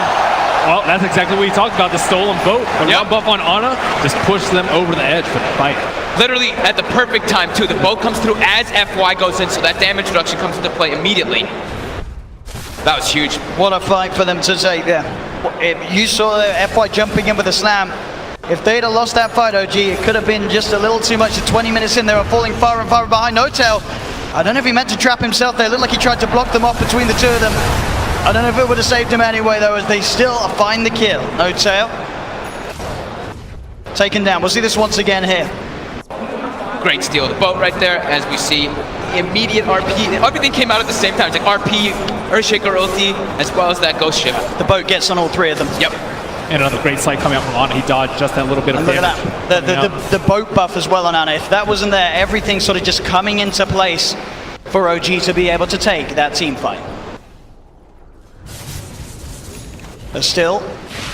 Well, that's exactly what we talked about. The stolen boat. The run buff on Ana just pushed them over the edge for the fight. Literally at the perfect time too. The boat comes through as FY goes in, so that damage reduction comes into play immediately. That was huge. What a fight for them to take there. You saw FY jumping in with a slam. If they'd have lost that fight, OG, it could have been just a little too much. 20 minutes in, they were falling far and far behind. N0tail, I don't know if he meant to trap himself there. It looked like he tried to block them off between the two of them. I don't know if it would have saved him anyway, though, as they still find the kill. N0tail taken down. We'll see this once again here. Great steal. The boat right there, as we see. Immediate RP. Everything came out at the same time. It's like RP, Earthshaker ulti, as well as that Ghost Ship. The boat gets on all 3 of them. Yep. And another great sight coming out from Ana. He dodged just that little bit of damage. Look at that. The boat buff as well on Ana. If that wasn't there, everything sort of just coming into place for OG to be able to take that team fight. But still,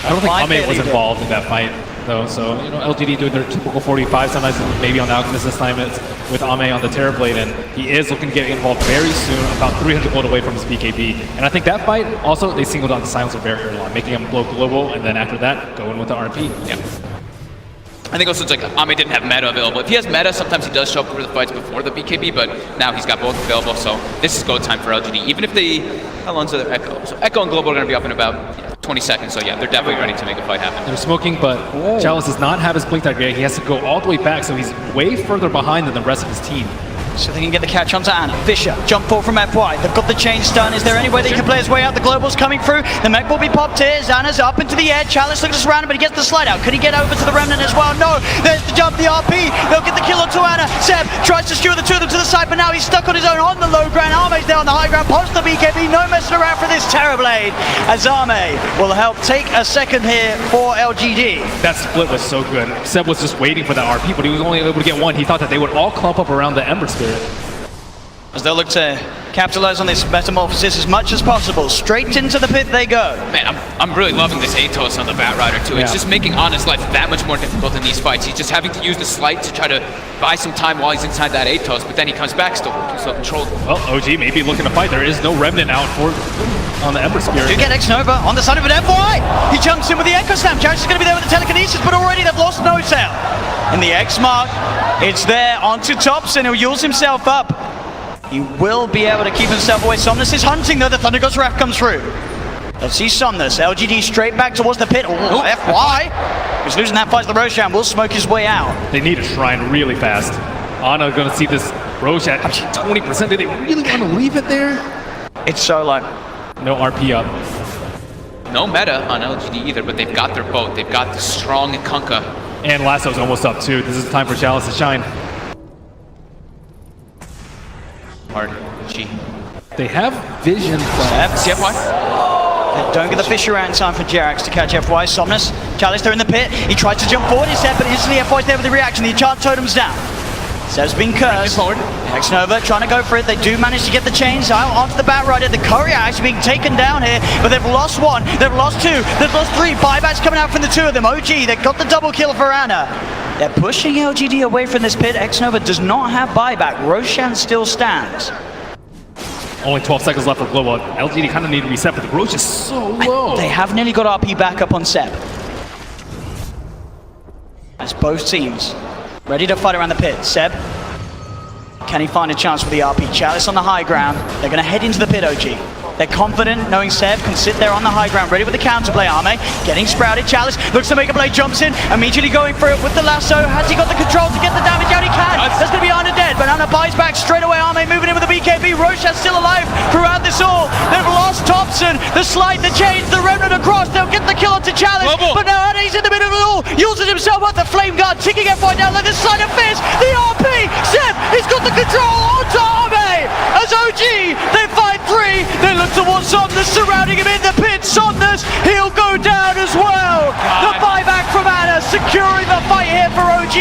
I don't think Ame was involved in that fight, though. So, you know, LGD doing their typical 45, sometimes maybe on the Alchemist this time it's with Ame on the Terrorblade, and he is looking to get involved very soon, about 300 gold away from his BKB. And I think that fight, also, they singled out the Silencer very early on, making him blow global, and then after that, go in with the RP. Yeah. I think also it's like Ame didn't have meta available. If he has meta, sometimes he does show up for the fights before the BKB, but now he's got both available, so this is go time for LGD. Even if they, how long's their Echo? So Echo and Global are going to be up in about 20 seconds, so yeah, they're definitely ready to make a fight happen. They're smoking, but Chalice does not have his Blink Dagger yet. He has to go all the way back, so he's way further behind than the rest of his team. So they can get the catch onto Ana. Fisher, jump forward from FY. They've got the chain stun. Is there any way they can play his way out? The global's coming through. The mech will be popped here. Ana's up into the air. Chalice looks around him, but he gets the slide out. Could he get over to the Remnant as well? No. There's the jump, the RP. They'll get the kill onto Ana. Seb tries to skewer the 2 of them to the side, but now he's stuck on his own on the low ground. Ame's there on the high ground. Post the BKB. No messing around for this Terrorblade. As Ame will help take a second here for LGD. That split was so good. Seb was just waiting for that RP, but he was only able to get one. He thought that they would all clump up around the Ember Spirit. As they'll look to capitalize on this metamorphosis as much as possible. Straight into the pit they go. Man, I'm really loving this Atos on the Bat Rider too. It's just making Ana's life that much more difficult in these fights. He's just having to use the Slight to try to buy some time while he's inside that Atos, but then he comes back still controlled. Well, OG may be looking to fight. There is no Remnant out on the Ember Spirit. Do get X-Nova on the side of an FY. He jumps in with the Echo Slam. Chariot is going to be there with the Telekinesis, but already they've lost N0tail. In the X mark, it's there onto Thompson, who yields himself up. He will be able to keep himself away. Somnus is hunting though. The Thunder Ghost Wrath comes through. Let's see Somnus. LGD straight back towards the pit. Oh, FY. He's losing that fight to the Roshan. Will smoke his way out. They need a shrine really fast. Ana going to see this Roshan. 20%. Do they really want to leave it there? It's so low. No RP up. No meta on LGD either, but they've got their boat. They've got the strong Kunkka. And Lasso's almost up too. This is time for Chalice to shine. Hard. G. They have vision. See FY? They don't get the Fisher out in time for Jerax to catch FY. Somnus, Chalice, they're in the pit. He tries to jump forward, he's set, but instantly FY's there with the reaction. The enchant totem's down. Seb's been cursed. X-Nova trying to go for it. They do manage to get the chains out onto the Batrider. The Courier actually being taken down here, but they've lost one, they've lost two, they've lost three. Buybacks coming out from the two of them. OG, they got the double kill for Anna. They're pushing LGD away from this pit. X-Nova does not have buyback. Roshan still stands. Only 12 seconds left for Global. LGD kind of need to reset, but the Roach is so low. They have nearly got RP back up on Seb. As both teams ready to fight around the pit. Seb, can he find a chance for the RP? Chalice on the high ground. They're going to head into the pit, OG. They're confident knowing Seb can sit there on the high ground, ready with the counterplay. Arme getting sprouted. Chalice looks to make a play, jumps in, immediately going for it with the lasso. Has he got the control to get the damage out? He can. That's going to be Anna dead, but Anna buys back straight away. Arme moving in with the BKB. Roshan's still alive throughout this all. They've lost Thompson, the slide, the change, the remnant across. They'll get the kill onto Chalice, but now Anna's in the middle of it all. Uses himself up the flame guard, ticking F1 down like the side of fist. The RP, Seb, he's got the control onto Arme. As OG, they fight three. They look towards Somnus, surrounding him in the pit. Somnus, he'll go down as well. The buyback from Anna, securing the fight here for OG.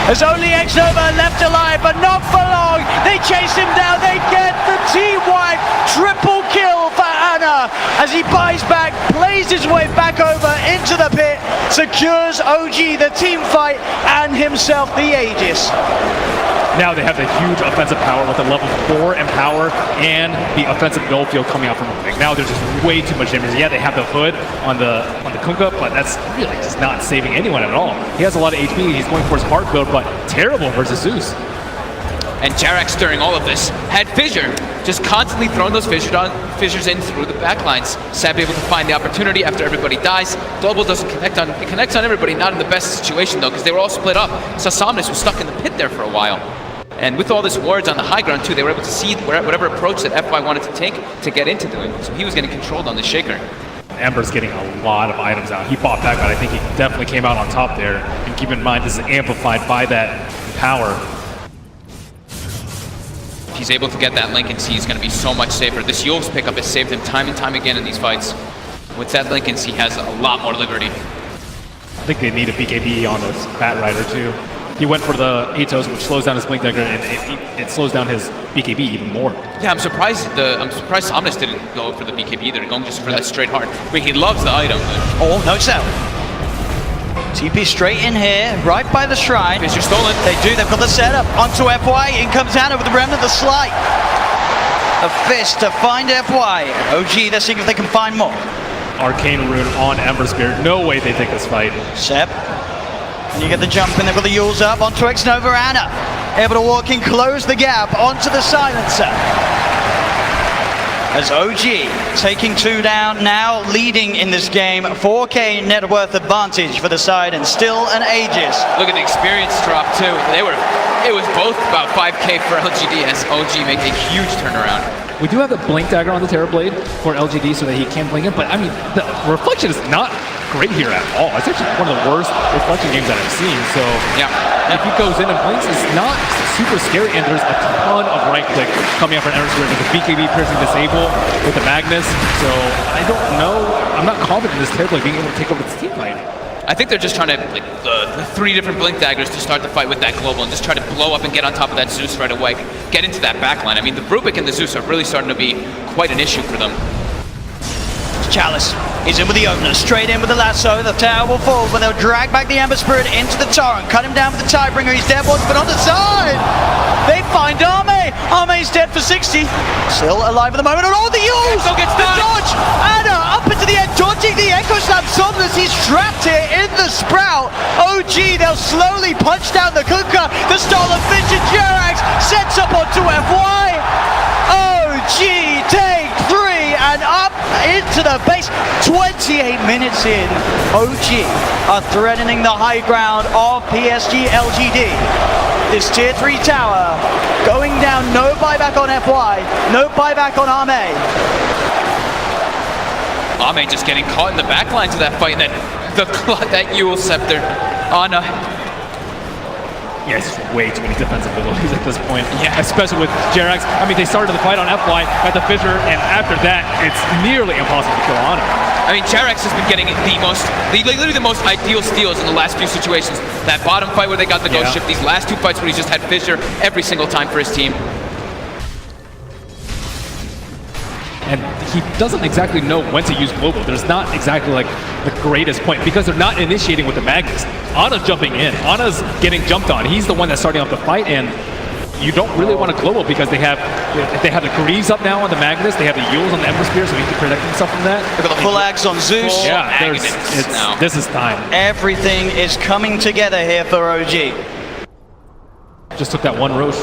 There's only X-Nova left alive, but not for long. They chase him down. They get the team wipe. Triple kill for Anna as he buys back, plays his way back over into the pit, secures OG the team fight and himself the Aegis. Now they have the huge offensive power with the level 4 and power and the offensive goal field coming out from Rubik. Now there's just way too much damage. Yeah, they have the hood on the Kunkka, but that's really just not saving anyone at all. He has a lot of HP. He's going for his hard build, but terrible versus Zeus. And Jarax during all of this had Fissure, just constantly throwing those fissures in through the backlines. Seb able to find the opportunity after everybody dies. Global doesn't connect on, it connects on everybody, not in the best situation though, because they were all split up. So Somnus was stuck in the pit there for a while. And with all this wards on the high ground too, they were able to see whatever approach that FY wanted to take to get into the win. So he was getting controlled on the Shaker. Ember's getting a lot of items out. He fought back, but I think he definitely came out on top there. And keep in mind, this is amplified by that power. If he's able to get that Lincoln C, he's going to be so much safer. This Yule's pickup has saved him time and time again in these fights. With that Lincoln C, he has a lot more liberty. I think they need a BKB on this Batrider too. He went for the Atos, which slows down his Blink Dagger, and it slows down his BKB even more. Yeah, I'm surprised Somnus didn't go for the BKB either, going just for that straight hard. But he loves the item. Oh, no sell. TP straight in here, right by the shrine. Fissure stolen. They do, they've got the setup. Onto FY, in comes Anna with the remnant, the slide. A fist to find FY. OG, they're seeing if they can find more. Arcane Rune on Ember Spirit. No way they take this fight. Seb. And you get the jump in there with the Yules up onto X-Nova. Anna able to walk in, close the gap onto the silencer. As OG taking two down, now leading in this game. 4K net worth advantage for the side and still an Aegis. Look at the experience drop too. It was both about 5K for LGD as OG made a huge turnaround. We do have the Blink Dagger on the Terror Blade for LGD so that he can blink it, but I mean, the reflection is not great here at all. It's actually one of the worst reflection games that I've seen, so yeah. If he goes in and blinks, it's not super scary, and there's a ton of right click coming up from Ember Spirit with the BKB piercing disable with the Magnus, so I don't know, I'm not confident in this Terror Blade being able to take over this team fight. I think they're just trying to, like, the 3 different Blink Daggers to start the fight with that Global and just try to blow up and get on top of that Zeus right away, get into that backline. I mean, the Rubik and the Zeus are really starting to be quite an issue for them. Chalice is in with the opener, straight in with the lasso. The tower will fall, but they'll drag back the Ember Spirit into the torrent, cut him down with the Tidebringer. He's dead once, but on the side, they find Arme. Arme's dead for 60, still alive at the moment. And all the Yules, Echo gets the dodge. Anna up into the end, dodging the Echo Slam. Somnus, he's trapped here in the Sprout. OG, they'll slowly punch down the Kunkka. The stolen Fissure. Jarax sets up onto FY. OG take 3 and up into the base. 28 minutes in, OG are threatening the high ground of PSG LGD. This tier 3 tower going down, no buyback on FY, no buyback on Arme. Arme just getting caught in the back lines of that fight, and then that Yule Scepter on Yeah, it's just way too many defensive abilities at this point. Yeah. Especially with Jarax. I mean, they started the fight on FY, got the Fissure, and after that, it's nearly impossible to kill Anna. I mean, Jarex has been getting literally the most ideal steals in the last few situations. That bottom fight where they got the ghost ship, these last 2 fights where he just had Fissure every single time for his team. And he doesn't exactly know when to use global. There's not exactly like the greatest point because they're not initiating with the Magnus. Ana's jumping in. Ana's getting jumped on. He's the one that's starting off the fight, and you don't really want to global because they have the Greaves up now on the Magnus. They have the Yules on the Ember Spear, so he can protect himself from that. Look at the full axe on Zeus. Yeah, this is time. Everything is coming together here for OG. Just took that one Roche.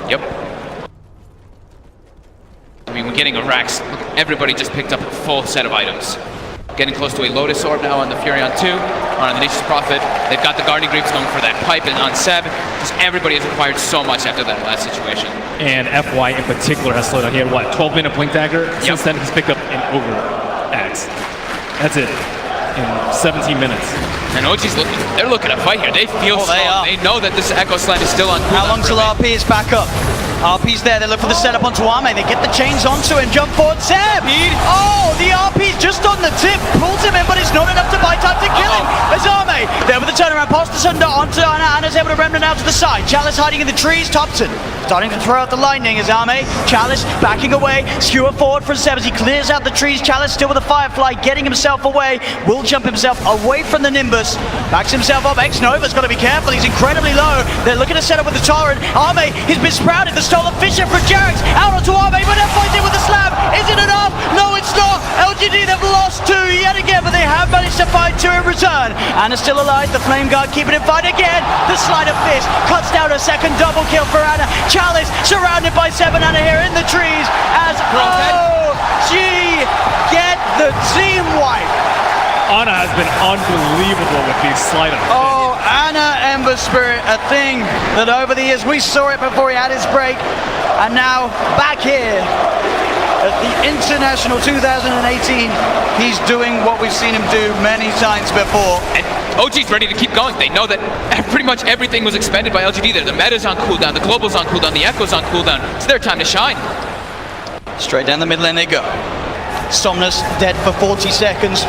Yep. I mean, we're getting a Rax. Look, everybody just picked up a full set of items. Getting close to a Lotus Orb now on the Furion 2, on the Nature's Prophet. They've got the Guardian Greaves going for that pipe, and on Seb, just everybody has acquired so much after that last situation. And FY in particular has slowed down. He had what, 12-minute Blink Dagger? Since then, he's picked up an Over Axe. That's it. In 17 minutes. And OG's they're looking to fight here. They feel strong. They know that this Echo Slam is still on cooldown. How long till RP is back up? RP's there, they look for the setup onto Ame, they get the chains onto him, jump forward, Seb! Oh, the RP's just on the tip, pulls him in, but it's not enough to buy time to kill him! As Ame, there with the turnaround, pass the Sunder onto Ana, Ana's able to remnant out to the side, Chalice hiding in the trees, Topton starting to throw out the lightning as Ame, Chalice backing away, skewer forward from Seb as he clears out the trees, Chalice still with a Firefly, getting himself away, will jump himself away from the Nimbus, backs himself up, X-Nova's got to be careful, he's incredibly low, they're looking to set up with the Torrent, Ame, he's been sprouted, the stolen Fissure from Jarex, out onto Ame, but FY's in with the slam, is it enough? No, it's not, LGD they've lost 2 yet again, but they have managed to find 2 in return, Ana's still alive, the Flame Guard keeping it fight again, the Sleight of Fist cuts down a second double kill for Ana, Chalice surrounded by 7 Ana here in the trees, as OG get the team wipe. Ana has been unbelievable with these Sleight of Fist. Oh, Ana Ember Spirit, a thing that over the years, we saw it before he had his break, and now back here at the International 2018, he's doing what we've seen him do many times before. And OG's ready to keep going. They know that pretty much everything was expended by LGD there. The meta's on cooldown, the global's on cooldown, the echo's on cooldown. It's their time to shine. Straight down the middle lane they go. Somnus dead for 40 seconds.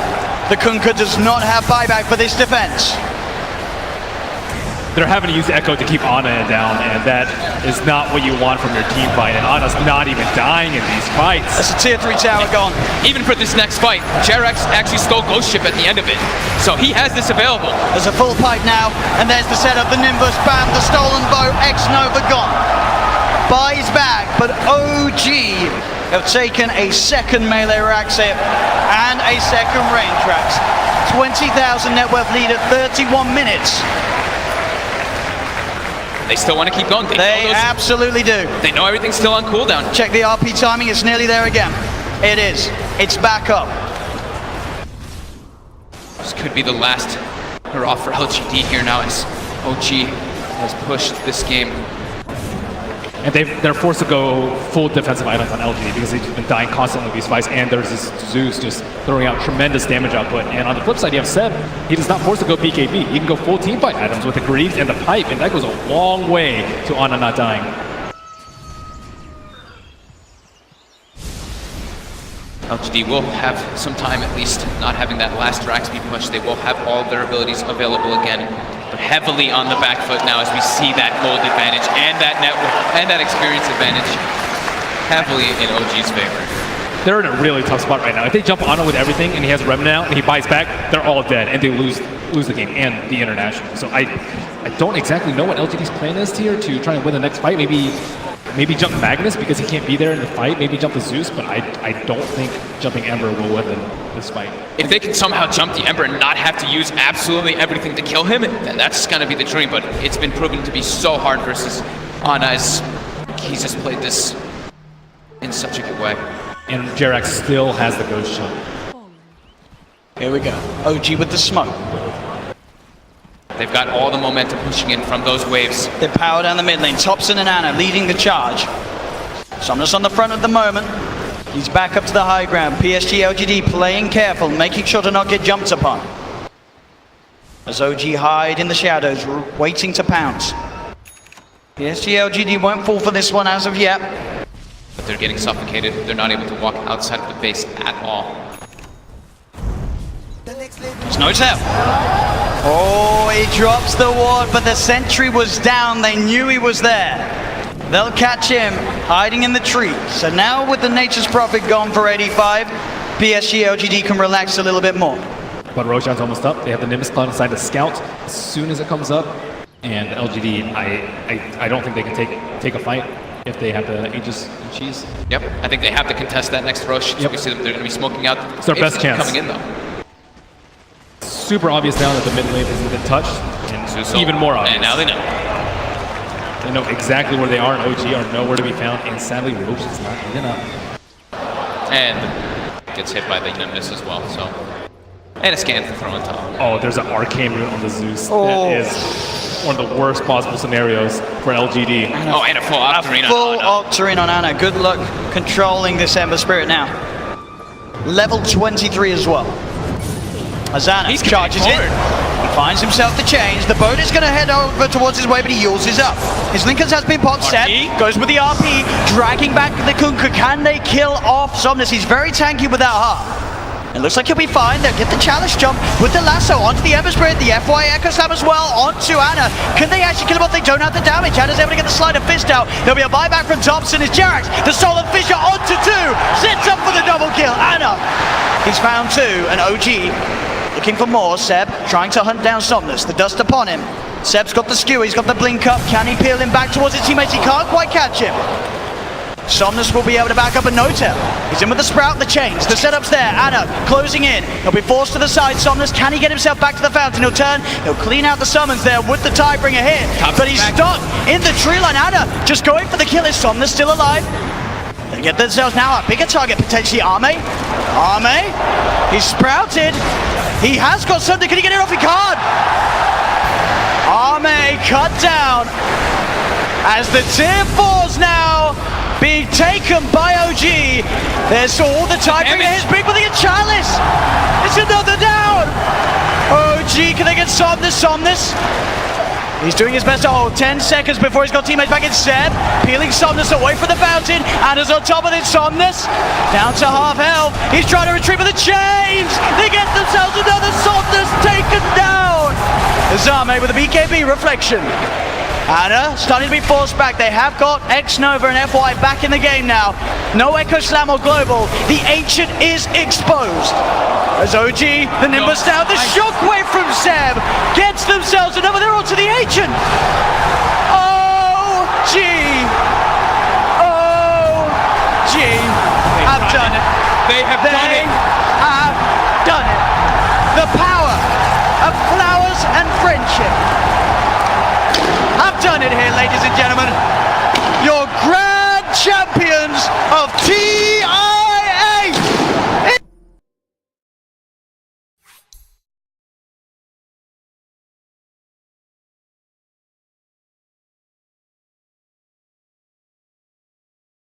The Kunkka does not have buyback for this defense. They're having to use Echo to keep Ana down, and that is not what you want from your team fight, and Ana's not even dying in these fights. That's a tier 3 tower gone. Even for this next fight, Jarex actually stole Ghost Ship at the end of it, so he has this available. There's a full pipe now, and there's the setup, the Nimbus, bam, the stolen bow, X-Nova gone. Buys back, but OG have taken a second melee Rax hit and a second range Rax. 20,000 net worth lead at 31 minutes. They still want to keep going. They absolutely do. They know everything's still on cooldown. Check the RP timing, it's nearly there again. It is. It's back up. This could be the last hurrah for LGD here now as OG has pushed this game. And they're forced to go full defensive items on LGD because they've been dying constantly in these fights, and there's this Zeus just throwing out tremendous damage output. And on the flip side, you have Seb. He does not force to go BKB. He can go full team fight items with the Greaves and the pipe, and that goes a long way to Ana not dying. LGD will have some time at least not having that last Rax be pushed. They will have all of their abilities available again. They're heavily on the back foot now as we see that gold advantage and that network and that experience advantage heavily in OG's favor. They're in a really tough spot right now. If they jump on it with everything and he has Remnant out and he buys back, they're all dead and they lose the game and the international. So I don't exactly know what LGD's plan is here to try and win the next fight. Maybe jump Magnus because he can't be there in the fight. Maybe jump the Zeus, but I don't think jumping Ember will win this fight. If they can somehow jump the Ember and not have to use absolutely everything to kill him, then that's going to be the dream. But it's been proven to be so hard versus Ana as he's just played this in such a good way. And Jarex still has the Ghost Ship. Here we go. OG with the smoke. They've got all the momentum pushing in from those waves. They power down the mid lane. Topson and Ana leading the charge. Somnus on the front at the moment. He's back up to the high ground. PSG LGD playing careful, making sure to not get jumped upon. As OG hide in the shadows, waiting to pounce. PSG LGD won't fall for this one as of yet. But they're getting suffocated. They're not able to walk outside of the base at all. It's no tell. Oh, he drops the ward, but the sentry was down. They knew he was there. They'll catch him hiding in the tree. So now with the Nature's Prophet gone for 85, PSG LGD can relax a little bit more. But Roshan's almost up. They have the Nimbus Cloud inside to scout as soon as it comes up. And LGD, I don't think they can take a fight if they have the Aegis and Cheese. Yep, I think they have to contest that next rush. Yep. We see them, they're going to be smoking out. It's their best chance. Coming in though. Super obvious now that the mid lane isn't been touched. And So, even more obvious. And now they know. They know exactly where they are, and OG are nowhere to be found. And sadly, Roche is not even up. And gets hit by the Nimbus as well, so. And a scan for throwing top. Oh, there's an arcane root on the Zeus. Oh. That is one of the worst possible scenarios for LGD. Oh, and a full Octarine Full on Ana. Octarine on Ana. Good luck controlling this Ember Spirit now. Level 23 as well. As Ana charges in. He finds himself the change. The boat is going to head over towards his way, but he yields his up. His Linkers has been popped. Seb goes with the RP, dragging back the Kunkka. Can they kill off Somnus? He's very tanky without heart. It looks like he'll be fine. They'll get the challenge jump with the lasso onto the Ember Spirit, the FY Echo Slam as well onto Ana. Can they actually kill him off? They don't have the damage. Ana's able to get the Sleight of Fist out. There'll be a buyback from Thompson as Jerax, the Soul of Fissure onto 2, sets up for the double kill. Ana, he's found 2, and OG looking for more. Seb trying to hunt down Somnus. The dust upon him. Seb's got the skewer. He's got the blink up. Can he peel him back towards his teammates? He can't quite catch him. Somnus will be able to back up a no-tell. He's in with the Sprout, the chains. The setup's there. Ana closing in. He'll be forced to the side. Somnus, can he get himself back to the fountain? He'll turn. He'll clean out the summons there with the Tidebringer hit. But he's stuck in the tree line. Ana just going for the kill. Is Somnus still alive? They get themselves now a bigger target, potentially Arme. Arme, he's sprouted. He has got something. Can he get it off? He can't. Arme cut down as the tier 4s now being taken by OG. There's all the Tidebringer hits big, but they get Chalice. It's another down. OG, can they get Somnus? Somnus. He's doing his best to hold 10 seconds before he's got teammates back in. Seb peeling Somnus away from the fountain. Ana's on top of it. Somnus down to half health. He's trying to retrieve with the chains. They get themselves another Somnus taken down. Zame with a BKB reflection. Ana starting to be forced back. They have got X-Nova and FY back in the game now. No Echo Slam or Global. The Ancient is exposed. As OG, the Nimbus down, the shockwave from Seb gets themselves another. They're onto the Ancient. OG. OG have done it. They have done it. Have done it. The power of flowers and friendship. I've done it here, ladies and gentlemen. Your grand champions